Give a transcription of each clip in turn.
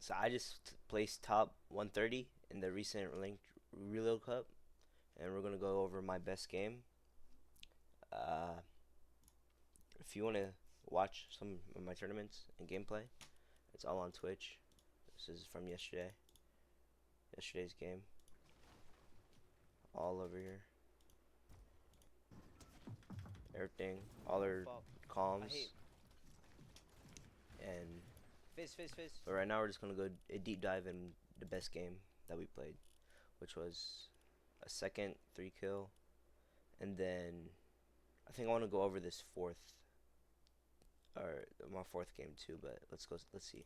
So I just placed top 130 in the recent ranked reload cup, and we're gonna go over my best game. Uh, if you wanna watch some of my tournaments and gameplay, it's all on Twitch. This is from yesterday's game, all over here. Everything, all their Fuck. I comms, hate and fizz. but right now we're just gonna go a deep dive in the best game that we played, which was a second 3 kill, and then I think I want to go over this my fourth game too. But let's see.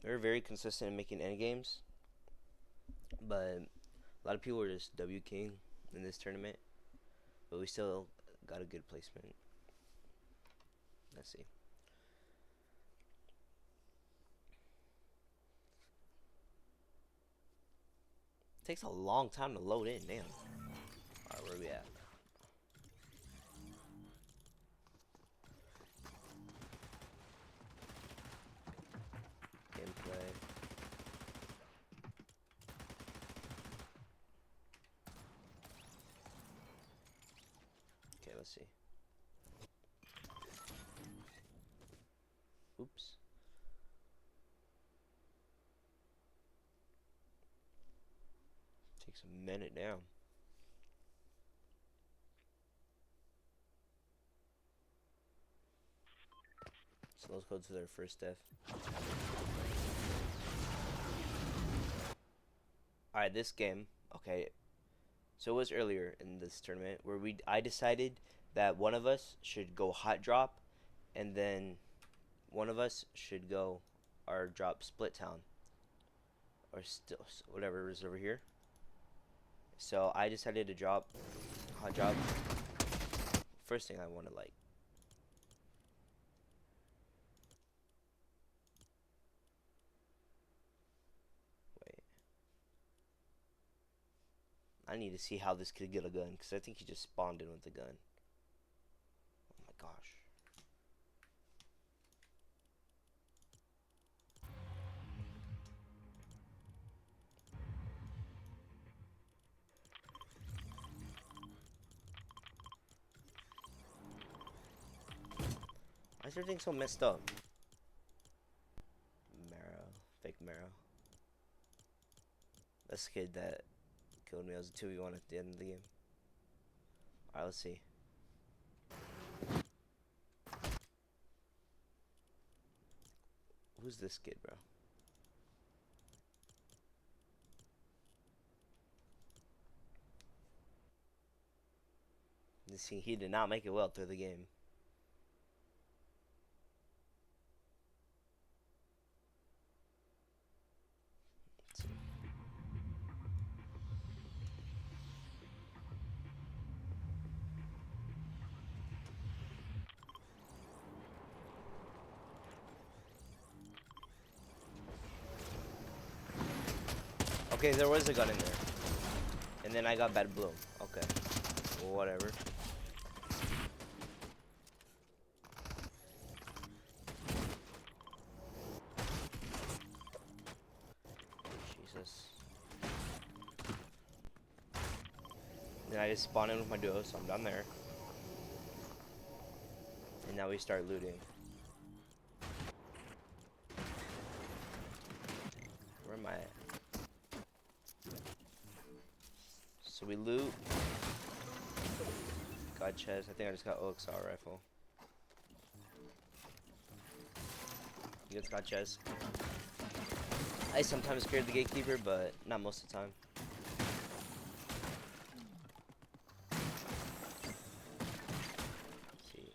We were very consistent in making end games, but a lot of people were just W King in this tournament, but we still got a good placement. Let's see. It takes a long time to load in, damn. Alright, where we at? Gameplay. Okay, let's see. Oops. Takes a minute down. So let's go to their first death. Alright, this game, okay. So it was earlier in this tournament where I decided that one of us should go hot drop, and then one of us should go our drop split town, or still whatever is over here. So I decided to drop hot drop. First thing I want to like. Wait. I need to see how this kid get a gun, because I think he just spawned in with a gun. Oh my gosh. Why is everything so messed up? Marrow. Fake marrow. That's the kid that killed me. I was a 2v1 at the end of the game. Alright, let's see. Who's this kid, bro? He did not make it well through the game. Okay, there was a gun in there. And then I got bad bloom. Okay. Well, whatever. Jesus. Then I just spawned in with my duo, so I'm down there. And now we start looting. Where am I at? So we loot. Got chest. I think I just got OXR rifle. You guys got chest. I sometimes scared the gatekeeper, but not most of the time. Let's see.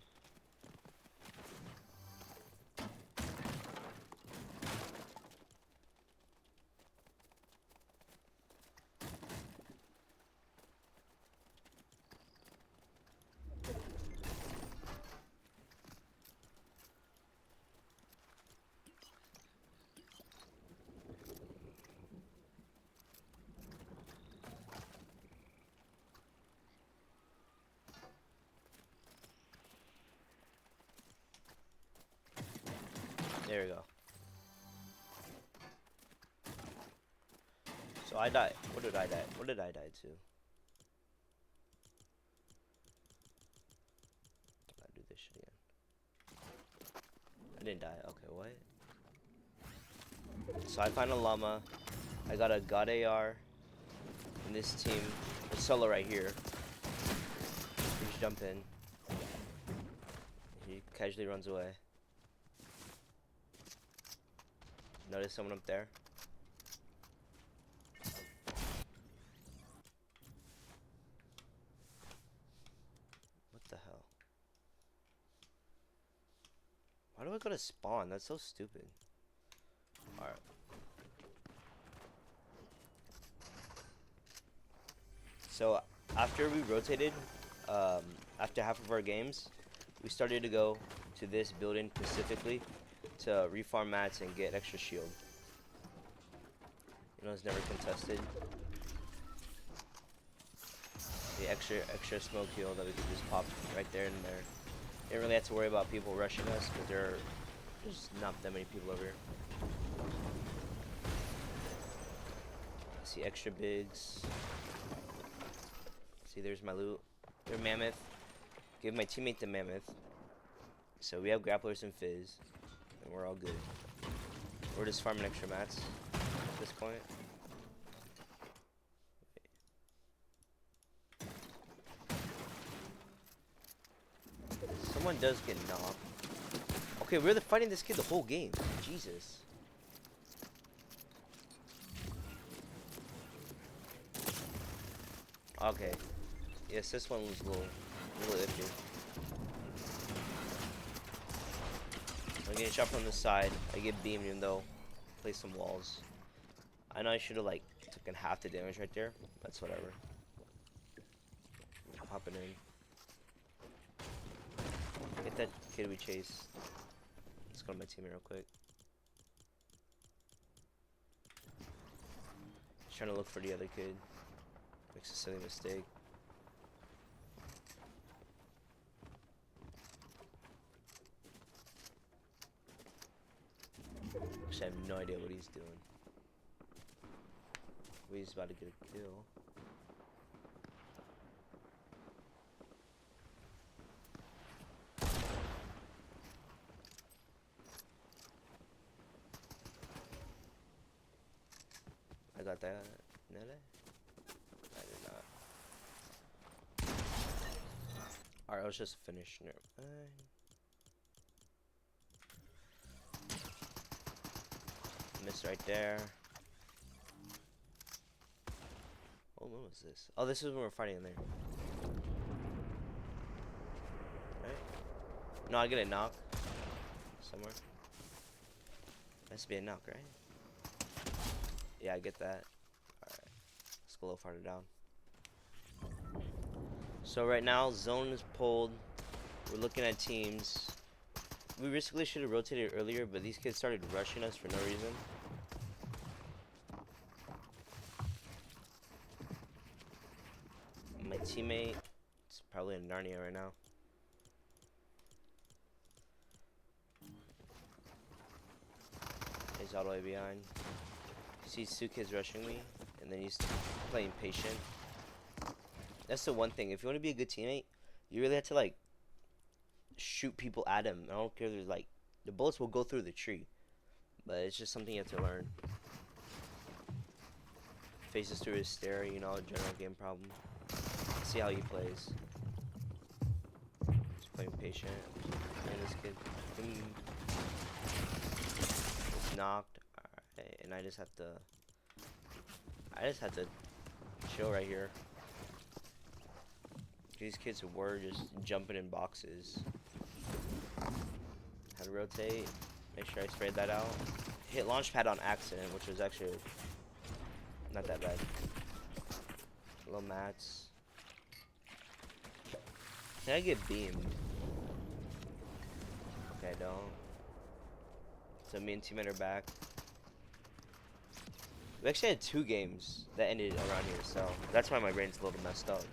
There we go. So I died. What did I die? What did I die to? I'll do this shit again. I didn't die. Okay, what? So I find a llama. I got a god AR. And this team, a solo right here. We just jump in. He casually runs away. Notice someone up there. What the hell? Why do I go to spawn? That's so stupid. Alright. So after we rotated, after half of our games, we started to go to this building specifically to refarm mats and get extra shield. You know, it's never contested. The extra smoke heal that we could just pop right there and there. Didn't really have to worry about people rushing us, but there's not that many people over here. See extra bigs. See, there's my loot. They're mammoth. Give my teammate the mammoth. So we have grapplers and fizz, and we're all good. We're just farming extra mats at this point. Someone does get knocked. Okay, we're fighting this kid the whole game. Jesus. Okay. Yes, this one was a little iffy. I'm getting shot from the side. I get beamed even though I place some walls. I know I should have like taken half the damage right there. That's whatever. Popping in. Get that kid we chased. Let's go to my teammate real quick. Just trying to look for the other kid. Makes a silly mistake. Actually, I have no idea what he's doing. He's about to get a kill. I got that. Did I? I did not. Alright, let's just finish. Never mind. Missed right there. Oh, what was this? Oh, this is when we're fighting in there. Right? No, I get a knock. Somewhere. Has to be a knock, right? Yeah, I get that. Alright. Let's go a little farther down. So right now, zone is pulled. We're looking at teams. We basically should have rotated earlier, but these kids started rushing us for no reason. My teammate is probably in Narnia right now. He's all the way behind. You see 2 kids rushing me, and then he's playing patient. That's the one thing. If you want to be a good teammate, you really have to like shoot people at him. I don't care if there's like the bullets will go through the tree, but it's just something you have to learn. Faces through his stare, you know, general game problem. See how he plays. Just playing patient. And this kid, it's knocked. Alright, and I just have to chill right here. These kids were just jumping in boxes. Had to rotate. Make sure I sprayed that out. Hit launch pad on accident, which was actually not that bad. Little mats. Can I get beamed? Okay, I don't. So me and teammate are back. We actually had 2 games that ended around here, so that's why my brain's a little messed up.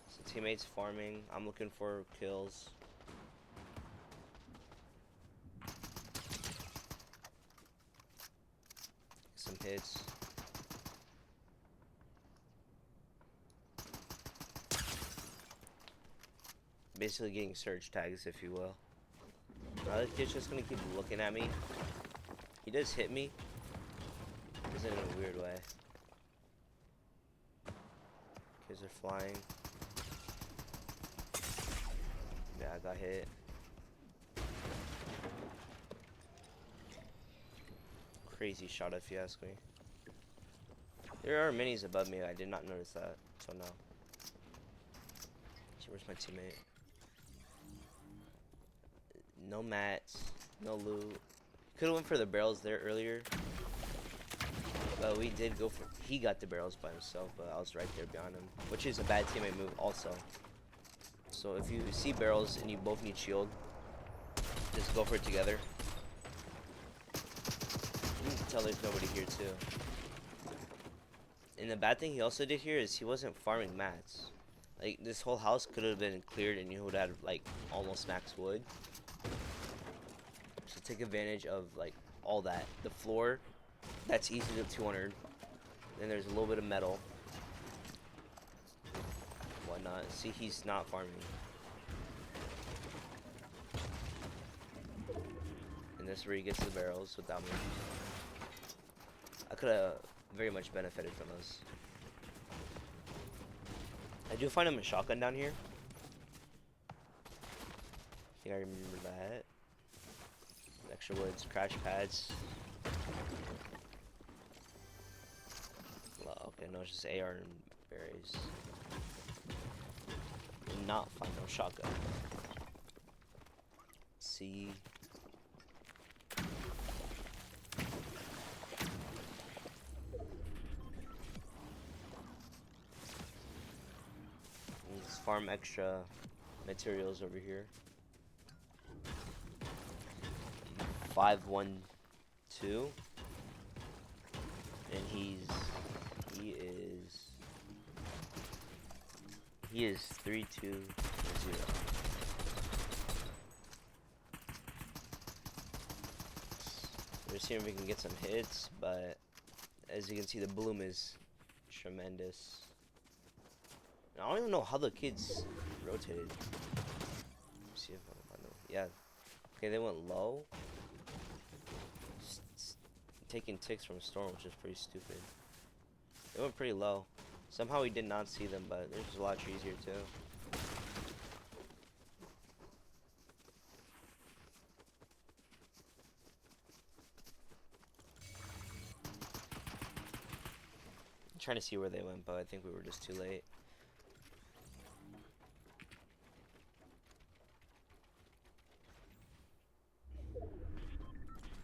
So teammates farming. I'm looking for kills. Some hits. Basically getting search tags, if you will. Now this kid's just gonna keep looking at me. He does hit me. Does it in a weird way. Kids are flying. Yeah, I got hit. Crazy shot, if you ask me. There are minis above me. I did not notice that. So no. Where's my teammate? No mats. No loot. Could have went for the barrels there earlier. But we did go for... He got the barrels by himself, but I was right there behind him. Which is a bad teammate move also. So if you see barrels and you both need shield, just go for it together. You can tell there's nobody here too. And the bad thing he also did here is he wasn't farming mats. Like, this whole house could have been cleared and you would have, like, almost max wood. So take advantage of, like, all that. The floor, that's easy to 200. Then there's a little bit of metal. Whatnot. See, he's not farming. And this is where he gets the barrels without me. I could have very much benefited from this. I do find him a shotgun down here. I think I remember that. Extra woods, crash pads. Well, okay, no, it's just AR and berries. Did not find no shotgun. See. Farm extra materials over here. 512, and he is 320. We're seeing if we can get some hits, but as you can see, the bloom is tremendous. I don't even know how the kids rotated. Let's see if I can find them. Yeah. Okay, they went low. Taking ticks from Storm, which is pretty stupid. They went pretty low. Somehow we did not see them, but there's a lot of trees here too. I'm trying to see where they went, but I think we were just too late.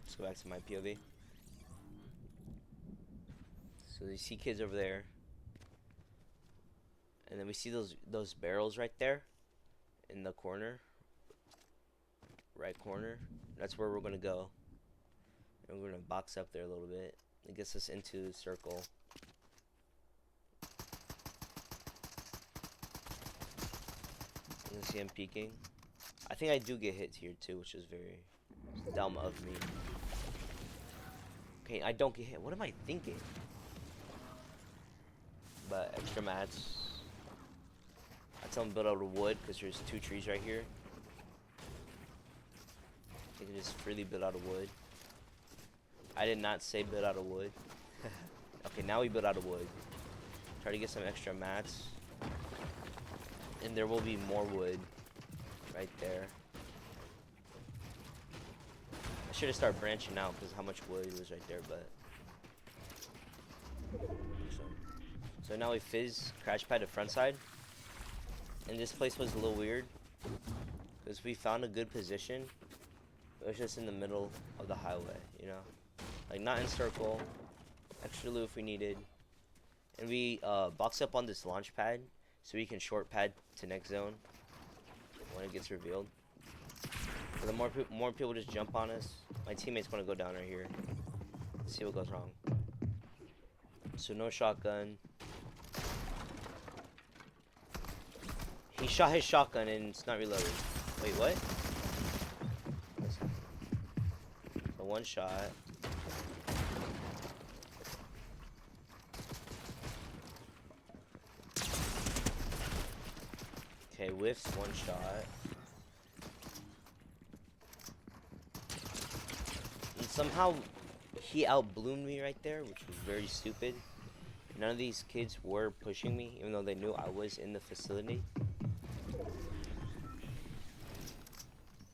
Let's go back to my POV. So you see kids over there, and then we see those barrels right there in the corner, right corner. That's where we're gonna go, and we're gonna box up there a little bit. It gets us into the circle. You can see him peeking. I think I do get hits here too, which is very dumb of me. Okay, I don't get hit. What am I thinking? But extra mats. I tell them build out of wood because there's 2 trees right here. You can just freely build out of wood. I did not say build out of wood. Okay, now we build out of wood. Try to get some extra mats. And there will be more wood right there. I should have started branching out because how much wood was right there, but... So now we fizz crash pad to front side. And this place was a little weird because we found a good position. It was just in the middle of the highway, you know? Like not in circle. Extra loot if we needed. And we box up on this launch pad so we can short pad to next zone when it gets revealed. So the more people just jump on us. My teammate's gonna go down right here. Let's see what goes wrong. So no shotgun. He shot his shotgun and it's not reloaded. Wait, what? So one shot. whiffs one shot. And somehow he outbloomed me right there, which was very stupid. None of these kids were pushing me, even though they knew I was in the facility.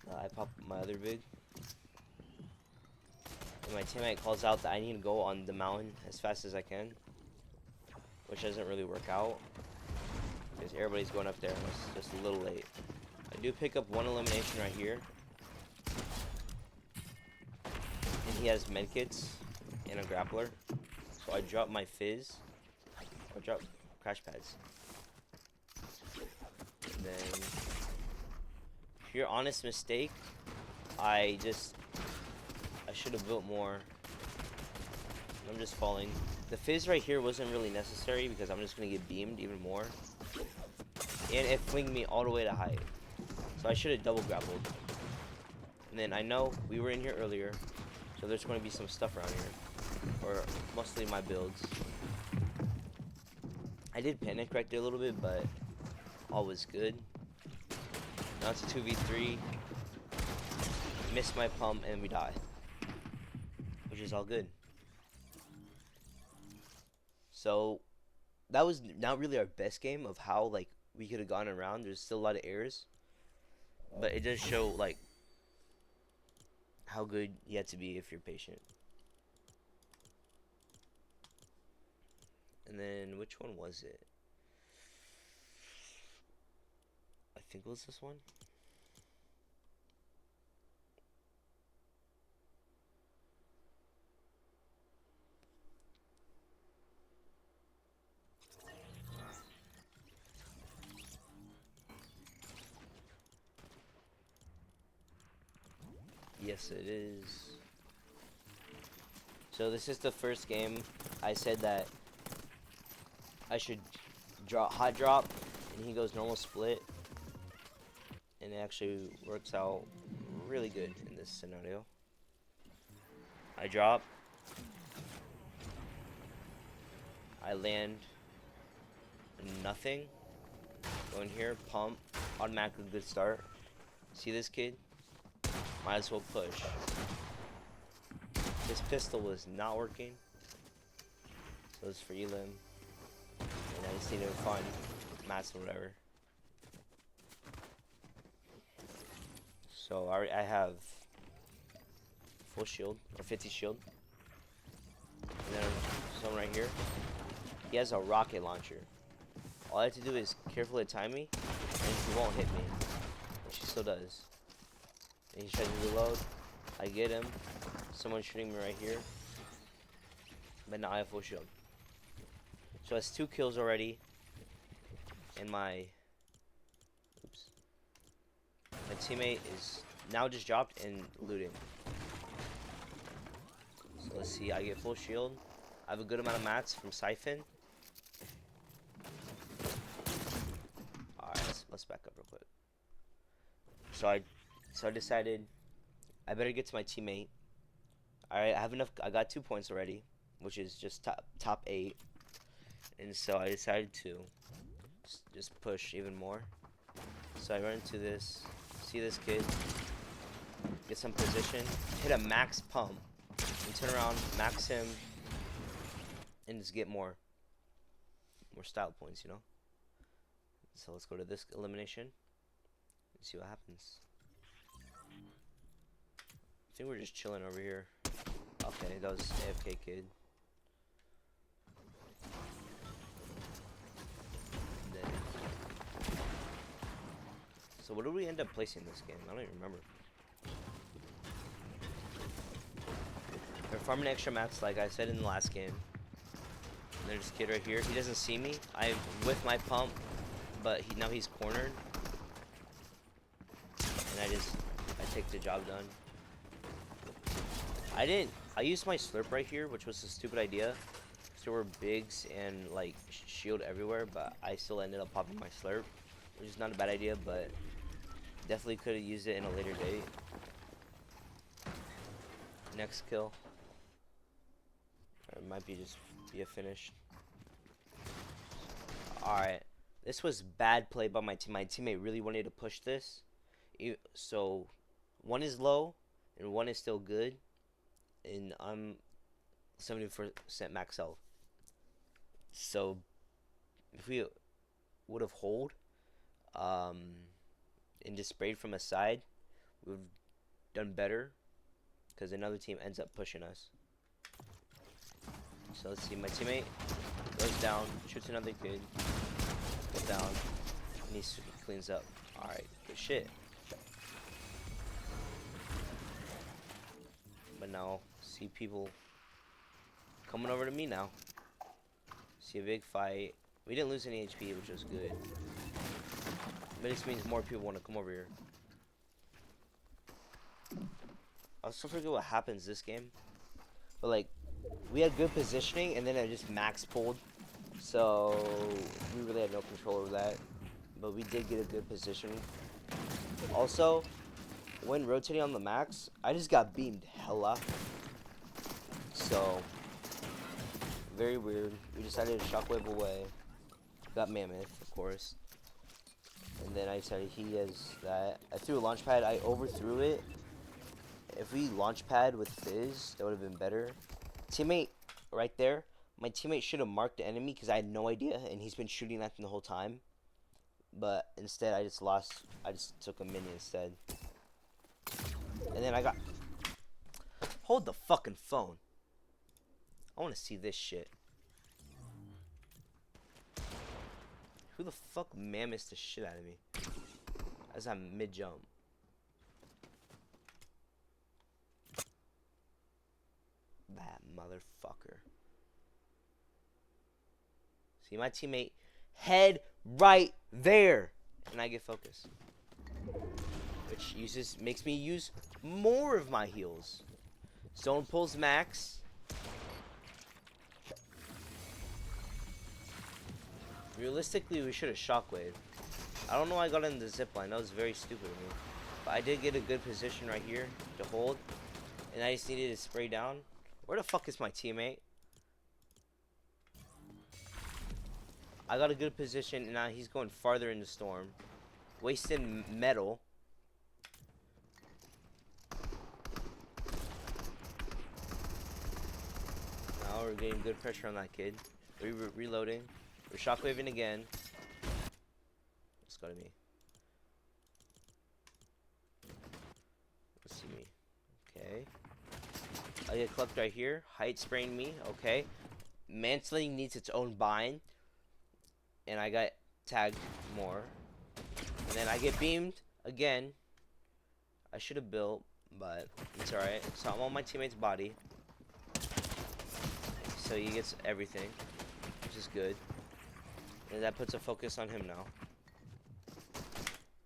I pop my other big. And my teammate calls out that I need to go on the mountain as fast as I can, which doesn't really work out because everybody's going up there and it's just a little late. I do pick up one elimination right here, and he has medkits and a grappler, so I drop my fizz. I drop crash pads. And then, pure honest mistake, I should have built more. I'm just falling. The fizz right here wasn't really necessary because I'm just gonna get beamed even more. And it flinged me all the way to height. So I should have double grappled. And then I know we were in here earlier, so there's gonna be some stuff around here. Or mostly my builds. I did panic right there a little bit, but all was good. Now it's a 2v3. Missed my pump and we die. Which is all good. So that was not really our best game of how like we could have gone around. There's still a lot of errors, but it does show like how good you have to be if you're patient. And then which one was it? I think it was this one. Yes, it is. So this is the first game. I said that I should hot drop, and he goes normal split, and it actually works out really good in this scenario. I drop, I land nothing, go in here, pump, automatically good start. See this kid? Might as well push. This pistol was not working, so it's for Elim. And I just need to find mats or whatever. So I have full shield, or 50 shield. And then someone right here, he has a rocket launcher. All I have to do is carefully time me, and he won't hit me, which he still does. And he tries to reload. I get him. Someone's shooting me right here. But now I have full shield. So that's 2 kills already. And my teammate is now just dropped and looting. So let's see, I get full shield. I have a good amount of mats from Siphon. Alright, let's back up real quick. So I decided I better get to my teammate. Alright, I have enough. I got 2 points already, which is just top 8. And so I decided to just push even more. So I run into this, see this kid, get some position, hit a max pump, and turn around, max him, and just get more style points, you know? So let's go to this elimination and see what happens. I think we're just chilling over here. Okay, that was AFK kid. Then, so what did we end up placing this game? I don't even remember. We're farming extra mats like I said in the last game. And there's this kid right here. He doesn't see me. I with my pump, but now he's cornered. And I take the job done. I used my slurp right here, which was a stupid idea. There were bigs and like shield everywhere, but I still ended up popping my slurp, which is not a bad idea, but definitely could have used it in a later date. Next kill. Or it might be just be a finish. Alright. This was bad play by my team. My teammate really wanted to push this. So one is low and one is still good. And I'm 70% max health. So if we would have hold um, and just sprayed from a side, we've done better because another team ends up pushing us. So let's see, my teammate goes down, shoots another kid, goes down, and he cleans up. Alright, good shit. But now, see people coming over to me now. See a big fight. We didn't lose any HP, which was good. But this means more people want to come over here. I also forget what happens this game. But like, we had good positioning and then I just max pulled. So we really had no control over that. But we did get a good position. Also, when rotating on the max, I just got beamed hella. So, very weird. We decided to shockwave away. Got Mammoth, of course. And then I decided he has that. I threw a launch pad. I overthrew it. If we launch pad with Fizz, that would have been better. Teammate, right there. My teammate should have marked the enemy because I had no idea. And he's been shooting at them the whole time. But instead, I just lost. I just took a mini instead. And then I got... Hold the fucking phone. I want to see this shit. Who the fuck mammoths the shit out of me? As I'm mid-jump. That motherfucker. See my teammate head right there. And I get focused. Which makes me use more of my heals. Zone pulls max. Realistically, we should have shockwave. I don't know why I got in the zipline. That was very stupid of me. But I did get a good position right here to hold. And I just needed to spray down. Where the fuck is my teammate? I got a good position, and now he's going farther in the storm. Wasting metal. Now we're getting good pressure on that kid. We're reloading. We're shockwaving again. Let's go to me. Let's see me. Okay. I get clucked right here. Height spraying me. Okay. Mantling needs its own bind. And I got tagged more. And then I get beamed again. I should have built, but it's alright. So I'm on my teammate's body. So he gets everything, which is good. And that puts a focus on him now.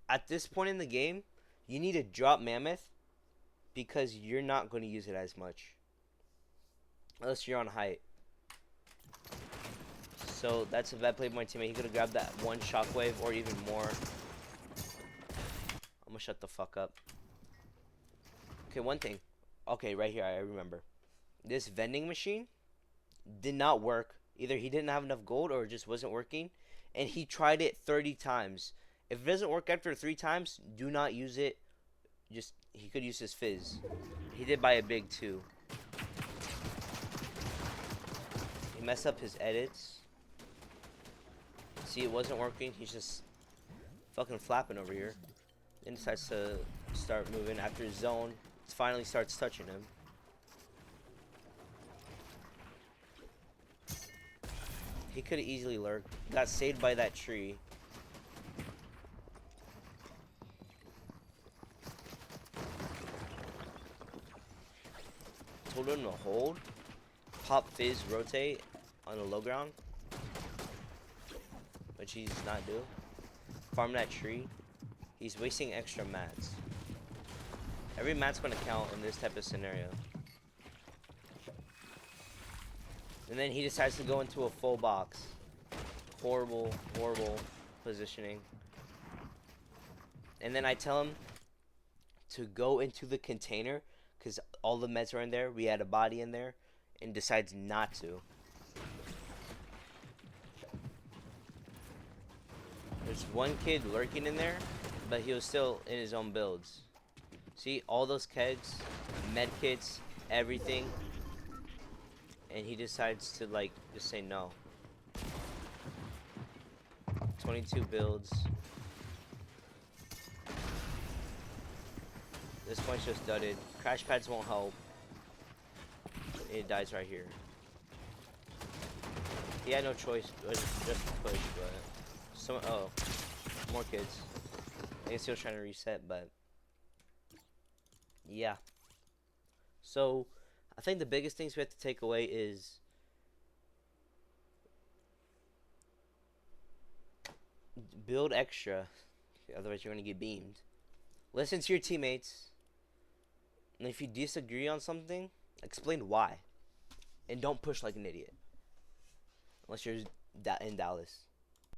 At this point in the game, you need to drop Mammoth because you're not going to use it as much. Unless you're on height. So that's a bad play by my teammate. He could have grabbed that one shockwave or even more. I'm going to shut the fuck up. Okay, one thing. Okay, right here, I remember. This vending machine did not work. Either he didn't have enough gold or it just wasn't working. And he tried it 30 times. If it doesn't work after 3 times, do not use it. Just, he could use his Fizz. He did buy a big too. He messed up his edits. See, it wasn't working. He's just fucking flapping over here. Then decides to start moving after his zone. It finally starts touching him. He could have easily lurked. Got saved by that tree. Told him to hold. Pop Fizz rotate on the low ground. Which he's not doing. Farm that tree. He's wasting extra mats. Every mat's going to count in this type of scenario. And then he decides to go into a full box. Horrible, horrible positioning. And then I tell him to go into the container because all the meds are in there. We had a body in there. And decides not to. There's one kid lurking in there, but he was still in his own builds. See, all those kegs, med kits, everything. And he decides to, like, just say no. 22 builds. This one's just dudded. Crash pads won't help. It dies right here. He had no choice, just to push, but... oh, more kids. I guess he was trying to reset, but... yeah. So, I think the biggest things we have to take away is... build extra. Otherwise, you're going to get beamed. Listen to your teammates. And if you disagree on something, explain why. And don't push like an idiot. Unless you're in Dallas.